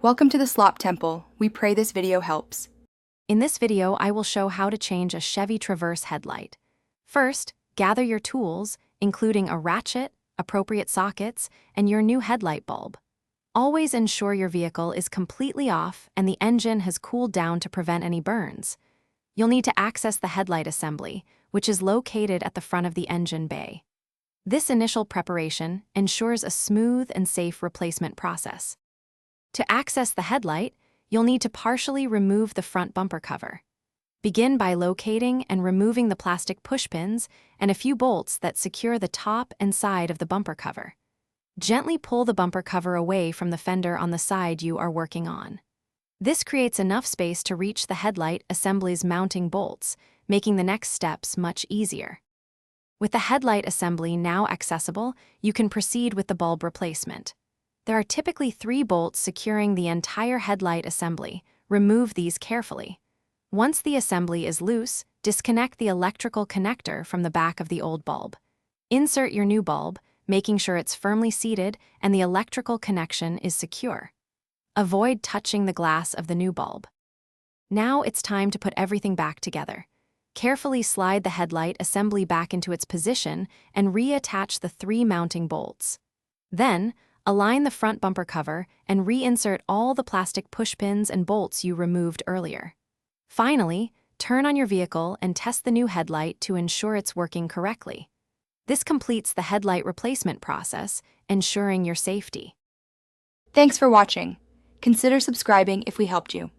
Welcome to the Slop Temple. We pray this video helps. In this video, I will show how to change a Chevy Traverse headlight. First, gather your tools, including a ratchet, appropriate sockets, and your new headlight bulb. Always ensure your vehicle is completely off and the engine has cooled down to prevent any burns. You'll need to access the headlight assembly, which is located at the front of the engine bay. This initial preparation ensures a smooth and safe replacement process. To access the headlight, you'll need to partially remove the front bumper cover. Begin by locating and removing the plastic pushpins and a few bolts that secure the top and side of the bumper cover. Gently pull the bumper cover away from the fender on the side you are working on. This creates enough space to reach the headlight assembly's mounting bolts, making the next steps much easier. With the headlight assembly now accessible, you can proceed with the bulb replacement. There are typically 3 bolts securing the entire headlight assembly. Remove these carefully. Once the assembly is loose, disconnect the electrical connector from the back of the old bulb. Insert your new bulb, making sure it's firmly seated and the electrical connection is secure. Avoid touching the glass of the new bulb. Now it's time to put everything back together. Carefully slide the headlight assembly back into its position and reattach the 3 mounting bolts. Then, align the front bumper cover and reinsert all the plastic pushpins and bolts you removed earlier. Finally, turn on your vehicle and test the new headlight to ensure it's working correctly. This completes the headlight replacement process, ensuring your safety. Thanks for watching. Consider subscribing if we helped you.